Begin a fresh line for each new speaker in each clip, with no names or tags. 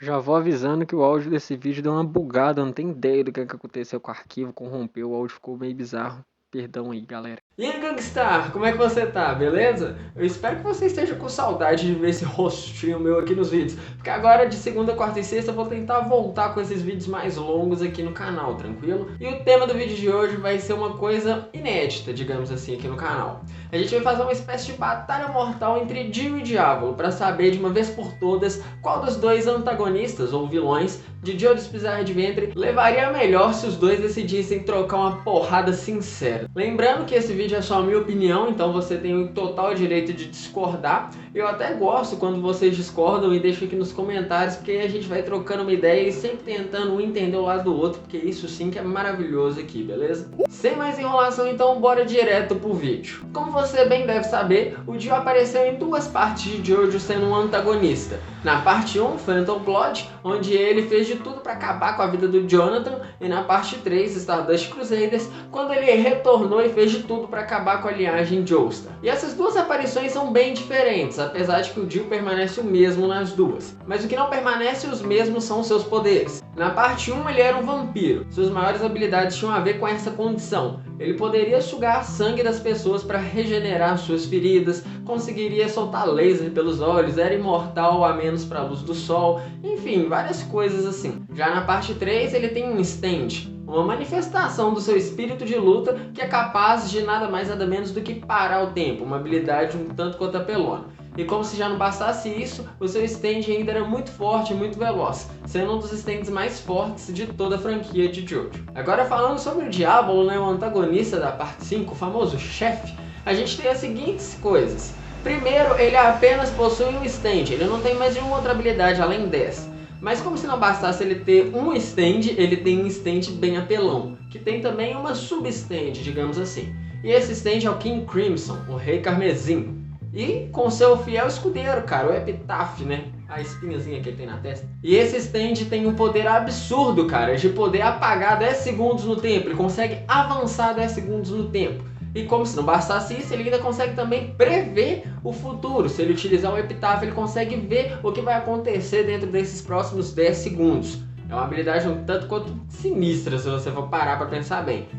Já vou avisando que o áudio desse vídeo deu uma bugada, eu não tenho ideia do que aconteceu com o arquivo, corrompeu, o áudio ficou meio bizarro. Perdão aí, galera.
E aí, Gangstar, como é que você tá, beleza? Eu espero que você esteja com saudade de ver esse rostinho meu aqui nos vídeos, porque agora de segunda, quarta e sexta eu vou tentar voltar com esses vídeos mais longos aqui no canal, tranquilo? E o tema do vídeo de hoje vai ser uma coisa inédita, digamos assim, aqui no canal. A gente vai fazer uma espécie de batalha mortal entre Dio e Diablo, para saber de uma vez por todas qual dos dois antagonistas ou vilões de JoJo's Bizarre Adventure levaria melhor se os dois decidissem trocar uma porrada sincera. Lembrando que esse vídeo é só a minha opinião, então você tem o total direito de discordar. Eu até gosto quando vocês discordam e deixam aqui nos comentários, porque aí a gente vai trocando uma ideia e sempre tentando um entender o lado do outro, porque isso sim que é maravilhoso aqui, beleza? Sem mais enrolação, então bora direto pro vídeo. Como você bem deve saber, o Dio apareceu em duas partes de JoJo sendo um antagonista. Na parte 1, Phantom Blood, onde ele fez de tudo para acabar com a vida do Jonathan, e na parte 3, Stardust Crusaders, quando ele retornou e fez de tudo para acabar com a linhagem Joestar. E essas duas aparições são bem diferentes, apesar de que o Dio permanece o mesmo nas duas. Mas o que não permanece os mesmos são seus poderes. Na parte 1 ele era um vampiro, suas maiores habilidades tinham a ver com essa condição. Ele poderia sugar sangue das pessoas para regenerar suas feridas, conseguiria soltar laser pelos olhos, era imortal a menos para a luz do sol, enfim, várias coisas assim. Já na parte 3 ele tem um stand, uma manifestação do seu espírito de luta que é capaz de nada mais nada menos do que parar o tempo, uma habilidade um tanto quanto apelona. E como se já não bastasse isso, o seu stand ainda era muito forte e muito veloz, sendo um dos stands mais fortes de toda a franquia de JoJo. Agora falando sobre o Diablo, né, o antagonista da parte 5, o famoso chefe, a gente tem as seguintes coisas. Primeiro, ele apenas possui um stand, ele não tem mais nenhuma outra habilidade além dessa. Mas como se não bastasse ele ter um stand, ele tem um stand bem apelão, que tem também uma substand, digamos assim. E esse stand é o King Crimson, o Rei Carmesim. E com seu fiel escudeiro, cara, o Epitaph, né? A espinhazinha que ele tem na testa. E esse stand tem um poder absurdo, cara, de poder apagar 10 segundos no tempo. Ele consegue avançar 10 segundos no tempo. E como se não bastasse isso, ele ainda consegue também prever o futuro. Se ele utilizar o Epitaph, ele consegue ver o que vai acontecer dentro desses próximos 10 segundos. É uma habilidade um tanto quanto sinistra, se você for parar pra pensar bem.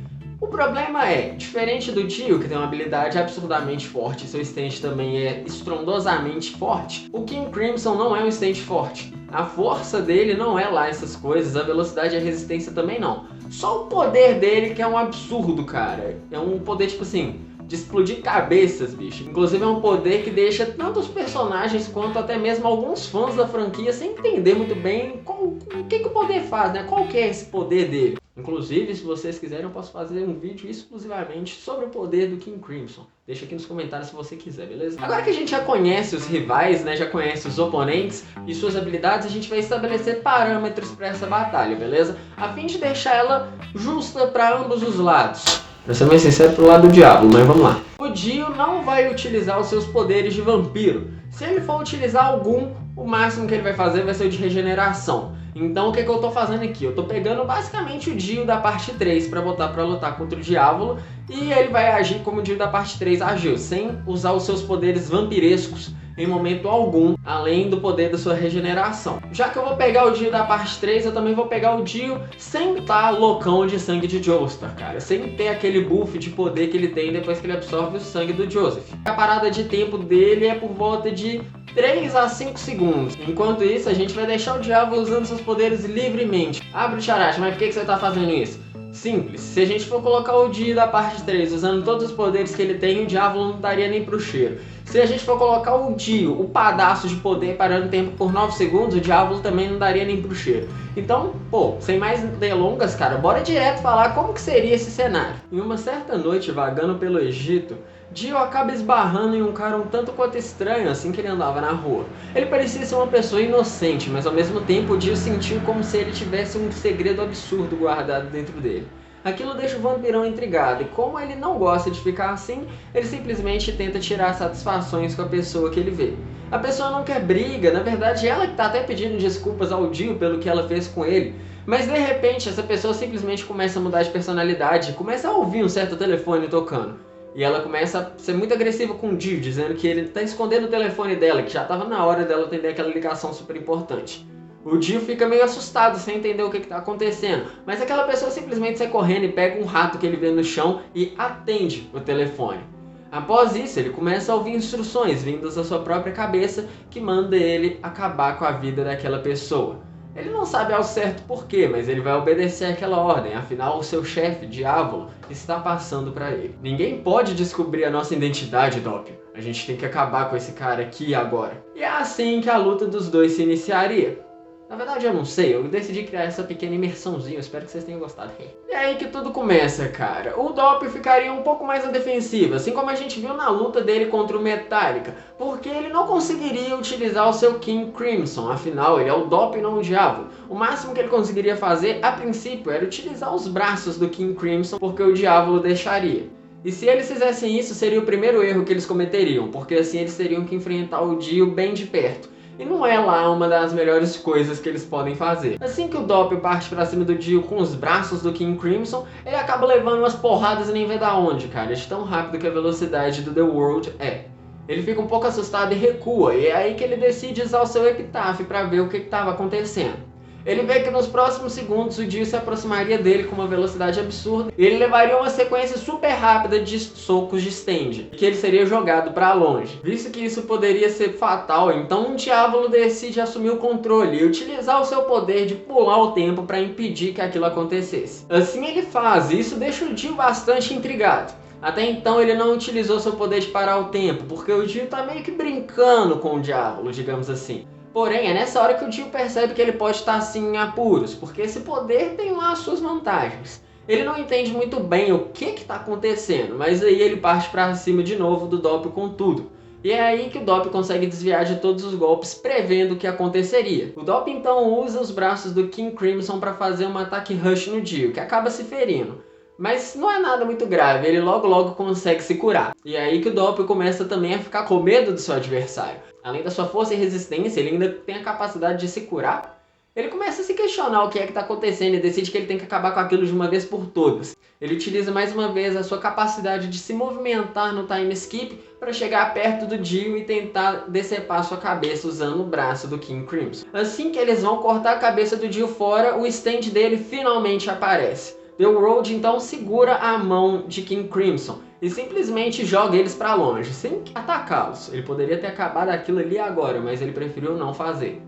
O problema é, diferente do Dio, que tem uma habilidade absurdamente forte, seu stand também é estrondosamente forte, o King Crimson não é um stand forte. A força dele não é lá essas coisas, a velocidade e a resistência também não. Só o poder dele que é um absurdo, cara. É um poder, tipo assim, de explodir cabeças, bicho. Inclusive é um poder que deixa tanto os personagens quanto até mesmo alguns fãs da franquia sem entender muito bem o que o poder faz, né? Qual que é esse poder dele. Inclusive, se vocês quiserem, eu posso fazer um vídeo exclusivamente sobre o poder do King Crimson. Deixa aqui nos comentários se você quiser, beleza? Agora que a gente já conhece os rivais, né, já conhece os oponentes e suas habilidades, a gente vai estabelecer parâmetros para essa batalha, beleza? A fim de deixar ela justa para ambos os lados. Pra ser mais sincero, pro lado do Diablo, mas vamos lá. O Dio não vai utilizar os seus poderes de vampiro. Se ele for utilizar algum, o máximo que ele vai fazer vai ser o de regeneração. Então o que eu tô fazendo aqui? Eu tô pegando basicamente o Dio da parte 3 para botar para lutar contra o Diablo e ele vai agir como o Dio da parte 3 agiu, sem usar os seus poderes vampirescos em momento algum, além do poder da sua regeneração. Já que eu vou pegar o Dio da parte 3, eu também vou pegar o Dio sem estar loucão de sangue de Joestar, cara. Sem ter aquele buff de poder que ele tem depois que ele absorve o sangue do Joseph. A parada de tempo dele é por volta de 3 a 5 segundos. Enquanto isso, a gente vai deixar o Diablo usando seus poderes livremente. Abre o Charache, mas por que você tá fazendo isso? Simples, se a gente for colocar o Dio da parte 3 usando todos os poderes que ele tem, o Diablo não daria nem pro cheiro. Se a gente for colocar o Dio, o padaço de poder parando o tempo por 9 segundos, o Diablo também não daria nem pro cheiro. Então, pô, sem mais delongas, cara, bora direto falar como que seria esse cenário. Em uma certa noite, vagando pelo Egito, Dio acaba esbarrando em um cara um tanto quanto estranho assim que ele andava na rua. Ele parecia ser uma pessoa inocente, mas ao mesmo tempo o Dio sentiu como se ele tivesse um segredo absurdo guardado dentro dele. Aquilo deixa o vampirão intrigado, e como ele não gosta de ficar assim, ele simplesmente tenta tirar satisfações com a pessoa que ele vê. A pessoa não quer briga, na verdade ela que tá até pedindo desculpas ao Dio pelo que ela fez com ele. Mas de repente essa pessoa simplesmente começa a mudar de personalidade, começa a ouvir um certo telefone tocando. E ela começa a ser muito agressiva com o Dio, dizendo que ele tá escondendo o telefone dela, que já tava na hora dela atender aquela ligação super importante. O Dio fica meio assustado, sem entender o que está acontecendo, mas aquela pessoa simplesmente sai correndo e pega um rato que ele vê no chão e atende o telefone. Após isso, ele começa a ouvir instruções vindas da sua própria cabeça que manda ele acabar com a vida daquela pessoa. Ele não sabe ao certo porquê, mas ele vai obedecer aquela ordem, afinal o seu chefe, Diávolo, está passando para ele. Ninguém pode descobrir a nossa identidade, Doppio. A gente tem que acabar com esse cara aqui e agora. E é assim que a luta dos dois se iniciaria. Na verdade eu não sei, eu decidi criar essa pequena imersãozinha, eu espero que vocês tenham gostado. E aí que tudo começa, cara. O Doppio ficaria um pouco mais na defensiva, assim como a gente viu na luta dele contra o Metallica, porque ele não conseguiria utilizar o seu King Crimson, afinal ele é o Doppio e não o Diávolo. O máximo que ele conseguiria fazer, a princípio, era utilizar os braços do King Crimson, porque o Diávolo deixaria. E se eles fizessem isso, seria o primeiro erro que eles cometeriam, porque assim eles teriam que enfrentar o Dio bem de perto. E não é lá uma das melhores coisas que eles podem fazer. Assim que o Doppio parte pra cima do Dio com os braços do King Crimson, ele acaba levando umas porradas e nem vê da onde, cara, de tão rápido que a velocidade do The World é. Ele fica um pouco assustado e recua, e é aí que ele decide usar o seu Epitaph pra ver o que estava acontecendo. Ele vê que nos próximos segundos o Dio se aproximaria dele com uma velocidade absurda e ele levaria uma sequência super rápida de socos de stand, que ele seria jogado para longe. Visto que isso poderia ser fatal, então o Diávolo decide assumir o controle e utilizar o seu poder de pular o tempo para impedir que aquilo acontecesse. Assim ele faz, e isso deixa o Dio bastante intrigado. Até então ele não utilizou seu poder de parar o tempo, porque o Dio tá meio que brincando com o Diávolo, digamos assim. Porém, é nessa hora que o Dio percebe que ele pode estar assim em apuros, porque esse poder tem lá as suas vantagens. Ele não entende muito bem o que está acontecendo, mas aí ele parte para cima de novo do Doppio com tudo. E é aí que o Doppio consegue desviar de todos os golpes, prevendo o que aconteceria. O Doppio então usa os braços do King Crimson para fazer um ataque rush no Dio, que acaba se ferindo. Mas não é nada muito grave, ele logo consegue se curar. E é aí que o Doppio começa também a ficar com medo do seu adversário. Além da sua força e resistência, ele ainda tem a capacidade de se curar. Ele começa a se questionar o que é que está acontecendo e decide que ele tem que acabar com aquilo de uma vez por todas. Ele utiliza mais uma vez a sua capacidade de se movimentar no time skip para chegar perto do Dio e tentar decepar sua cabeça usando o braço do King Crimson. Assim que eles vão cortar a cabeça do Dio fora, o stand dele finalmente aparece. The World então segura a mão de King Crimson e simplesmente joga eles para longe, sem atacá-los. Ele poderia ter acabado aquilo ali agora, mas ele preferiu não fazer.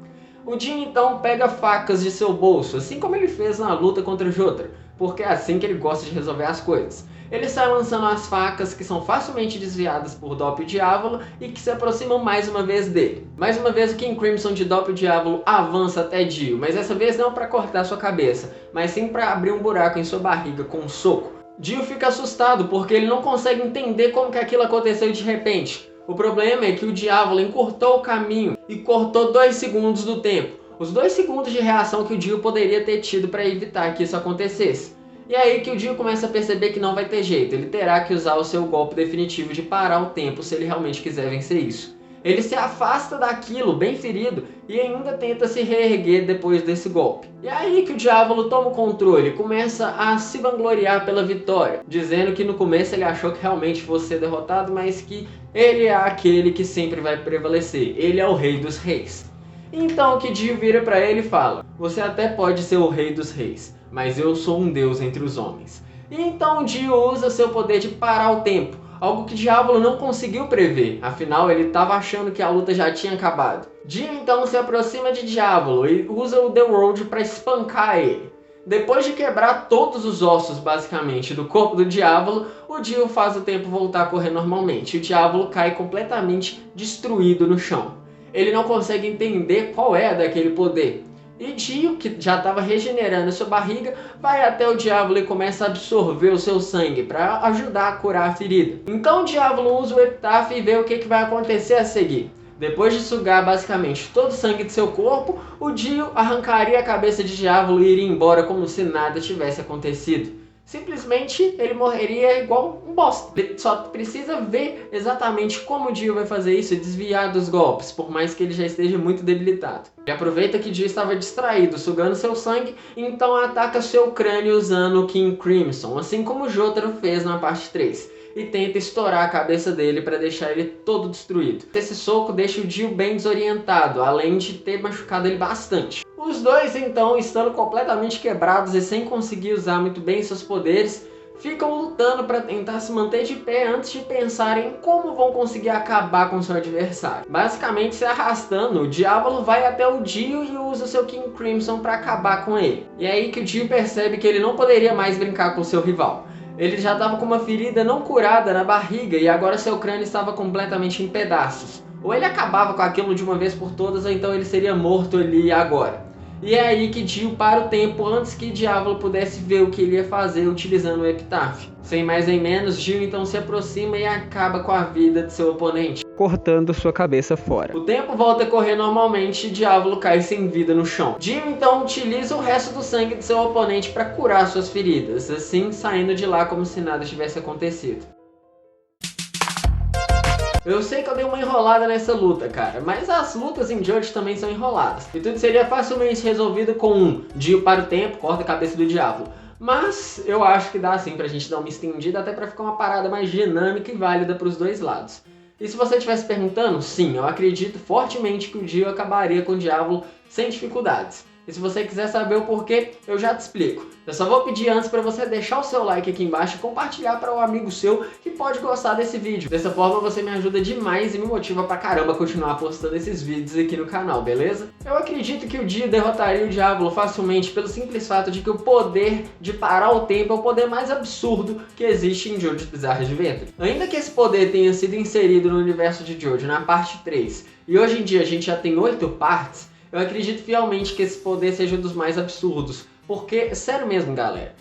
O Dio então pega facas de seu bolso, assim como ele fez na luta contra o Jotra, porque é assim que ele gosta de resolver as coisas. Ele sai lançando as facas que são facilmente desviadas por Doppio e Diávolo e que se aproximam mais uma vez dele. Mais uma vez o King Crimson de Doppio e Diávolo avança até Dio, mas dessa vez não para cortar sua cabeça, mas sim para abrir um buraco em sua barriga com um soco. Dio fica assustado porque ele não consegue entender como que aquilo aconteceu de repente. O problema é que o Diávolo encurtou o caminho e cortou 2 segundos do tempo. Os 2 segundos de reação que o Dio poderia ter tido para evitar que isso acontecesse. E é aí que o Dio começa a perceber que não vai ter jeito, ele terá que usar o seu golpe definitivo de parar o tempo se ele realmente quiser vencer isso. Ele se afasta daquilo, bem ferido, e ainda tenta se reerguer depois desse golpe. E é aí que o Diávolo toma o controle e começa a se vangloriar pela vitória, dizendo que no começo ele achou que realmente fosse ser derrotado, mas que ele é aquele que sempre vai prevalecer, ele é o rei dos reis. Então o que Dio vira para ele e fala: você até pode ser o rei dos reis, mas eu sou um deus entre os homens. E então o Dio usa seu poder de parar o tempo, algo que Diávolo não conseguiu prever, afinal ele estava achando que a luta já tinha acabado. Dio então se aproxima de Diávolo e usa o The World para espancar ele. Depois de quebrar todos os ossos basicamente do corpo do Diávolo, o Dio faz o tempo voltar a correr normalmente e o Diávolo cai completamente destruído no chão. Ele não consegue entender qual é daquele poder. E Dio, que já estava regenerando sua barriga, vai até o Diávolo e começa a absorver o seu sangue para ajudar a curar a ferida. Então o Diávolo usa o Epitaph e vê o que vai acontecer a seguir. Depois de sugar basicamente todo o sangue de seu corpo, o Dio arrancaria a cabeça de Diávolo e iria embora como se nada tivesse acontecido. Simplesmente ele morreria igual um bosta. Ele só precisa ver exatamente como o Dio vai fazer isso e desviar dos golpes, por mais que ele já esteja muito debilitado. Ele aproveita que Dio estava distraído, sugando seu sangue, e então ataca seu crânio usando o King Crimson, assim como o Jotaro fez na parte 3. E tenta estourar a cabeça dele para deixar ele todo destruído. Esse soco deixa o Dio bem desorientado, além de ter machucado ele bastante. O Os dois, então, estando completamente quebrados e sem conseguir usar muito bem seus poderes, ficam lutando para tentar se manter de pé antes de pensarem em como vão conseguir acabar com seu adversário. Basicamente, se arrastando, o Diávolo vai até o Dio e usa seu King Crimson para acabar com ele. E é aí que o Dio percebe que ele não poderia mais brincar com seu rival. Ele já estava com uma ferida não curada na barriga e agora seu crânio estava completamente em pedaços. Ou ele acabava com aquilo de uma vez por todas, ou então ele seria morto ali agora. E é aí que Dio para o tempo antes que Diávolo pudesse ver o que ele ia fazer utilizando o Epitáfio. Sem mais nem menos, Dio então se aproxima e acaba com a vida de seu oponente,
cortando sua cabeça fora.
O tempo volta a correr normalmente e Diávolo cai sem vida no chão. Dio então utiliza o resto do sangue de seu oponente para curar suas feridas, assim saindo de lá como se nada tivesse acontecido. Eu sei que eu dei uma enrolada nessa luta, cara, mas as lutas em Judge também são enroladas. E tudo seria facilmente resolvido com um Dio para o tempo, corta a cabeça do Diávolo. Mas eu acho que dá sim pra gente dar uma estendida até pra ficar uma parada mais dinâmica e válida pros dois lados. E se você estivesse perguntando, sim, eu acredito fortemente que o Dio acabaria com o Diávolo sem dificuldades. E se você quiser saber o porquê, eu já te explico. Eu só vou pedir antes para você deixar o seu like aqui embaixo e compartilhar para um amigo seu que pode gostar desse vídeo. Dessa forma você me ajuda demais e me motiva pra caramba a continuar postando esses vídeos aqui no canal, beleza? Eu acredito que o Dio derrotaria o Diávolo facilmente pelo simples fato de que o poder de parar o tempo é o poder mais absurdo que existe em JoJo's Bizarre Adventure. Ainda que esse poder tenha sido inserido no universo de JoJo na parte 3 e hoje em dia a gente já tem 8 partes, eu acredito fielmente que esse poder seja um dos mais absurdos. Porque, sério mesmo, galera,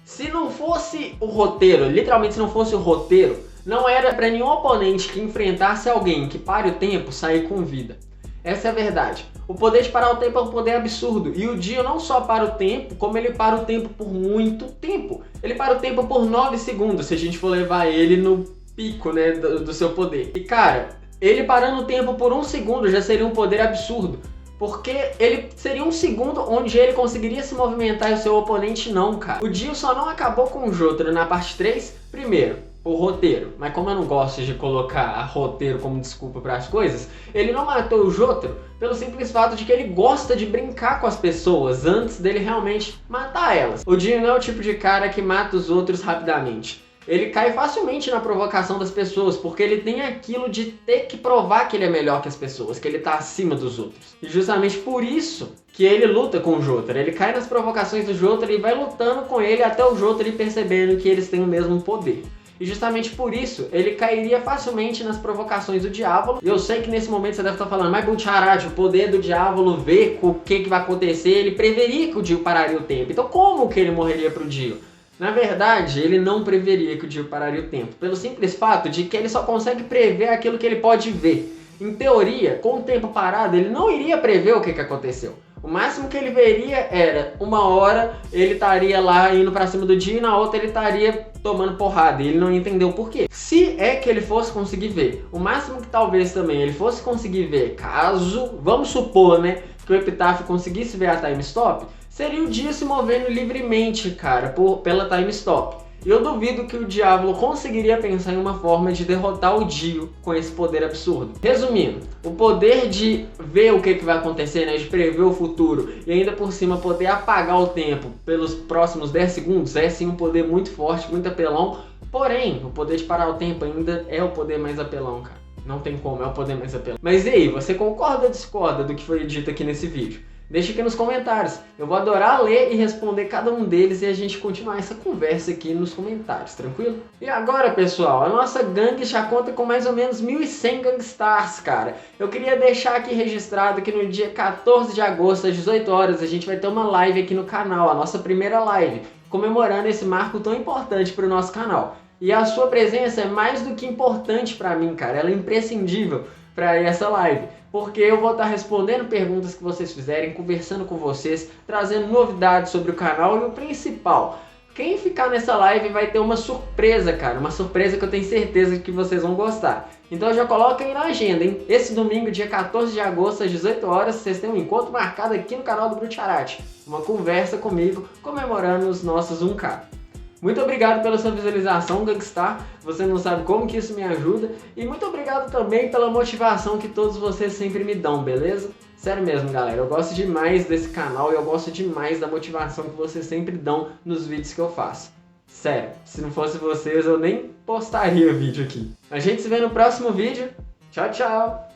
se não fosse o roteiro, literalmente se não fosse o roteiro, não era pra nenhum oponente que enfrentasse alguém que pare o tempo sair com vida. Essa é a verdade. O poder de parar o tempo é um poder absurdo. E o Dio não só para o tempo, como ele para o tempo por muito tempo. Ele para o tempo por 9 segundos, se a gente for levar ele no pico, né, do seu poder. E cara, ele parando o tempo por 1 segundo já seria um poder absurdo. Porque ele seria 1 segundo onde ele conseguiria se movimentar e o seu oponente não, cara. O Dio só não acabou com o Jotaro na parte 3, primeiro, o roteiro. Mas como eu não gosto de colocar roteiro como desculpa para as coisas, ele não matou o Jotaro pelo simples fato de que ele gosta de brincar com as pessoas antes dele realmente matar elas. O Dio não é o tipo de cara que mata os outros rapidamente. Ele cai facilmente na provocação das pessoas, porque ele tem aquilo de ter que provar que ele é melhor que as pessoas, que ele tá acima dos outros. E justamente por isso que ele luta com o Jotaro. Ele cai nas provocações do Jotaro e vai lutando com ele até o Jotaro ir percebendo que eles têm o mesmo poder. E justamente por isso, ele cairia facilmente nas provocações do Diávolo. E eu sei que nesse momento você deve estar falando, mas Butcharat, o poder do Diávolo vê o que vai acontecer, ele preveria que o Dio pararia o tempo. Então como que ele morreria pro Dio? Na verdade, ele não preveria que o Dio pararia o tempo, pelo simples fato de que ele só consegue prever aquilo que ele pode ver. Em teoria, com o tempo parado, ele não iria prever o que aconteceu. O máximo que ele veria era, uma hora ele estaria lá indo pra cima do Dio e na outra ele estaria tomando porrada e ele não entendeu o porquê. Se é que ele fosse conseguir ver, o máximo que talvez também ele fosse conseguir ver, caso, vamos supor, né, que o Epitáfio conseguisse ver a time stop, seria o Dio se movendo livremente, cara, pela time stop. E eu duvido que o Diávolo conseguiria pensar em uma forma de derrotar o Dio com esse poder absurdo. Resumindo, o poder de ver o que vai acontecer, né, de prever o futuro e ainda por cima poder apagar o tempo pelos próximos 10 segundos é sim um poder muito forte, muito apelão. Porém, o poder de parar o tempo ainda é o poder mais apelão, cara. Não tem como, é o poder mais apelão. Mas e aí, você concorda ou discorda do que foi dito aqui nesse vídeo? Deixa aqui nos comentários, eu vou adorar ler e responder cada um deles e a gente continuar essa conversa aqui nos comentários, tranquilo? E agora, pessoal, a nossa gangue já conta com mais ou menos 1.100 gangstars, cara. Eu queria deixar aqui registrado que no dia 14 de agosto, às 18 horas, a gente vai ter uma live aqui no canal, a nossa primeira live, comemorando esse marco tão importante para o nosso canal. E a sua presença é mais do que importante para mim, cara, ela é imprescindível para essa live. Porque eu vou estar respondendo perguntas que vocês fizerem, conversando com vocês, trazendo novidades sobre o canal e o principal, quem ficar nessa live vai ter uma surpresa, cara, uma surpresa que eu tenho certeza que vocês vão gostar. Então já coloca aí na agenda, hein? Esse domingo, dia 14 de agosto, às 18 horas, vocês têm um encontro marcado aqui no canal do Butcharat, uma conversa comigo comemorando os nossos 1K. Muito obrigado pela sua visualização, Gangstar. Você não sabe como que isso me ajuda. E muito obrigado também pela motivação que todos vocês sempre me dão, beleza? Sério mesmo, galera, eu gosto demais desse canal e eu gosto demais da motivação que vocês sempre dão nos vídeos que eu faço. Sério, se não fosse vocês eu nem postaria o vídeo aqui. A gente se vê no próximo vídeo. Tchau, tchau!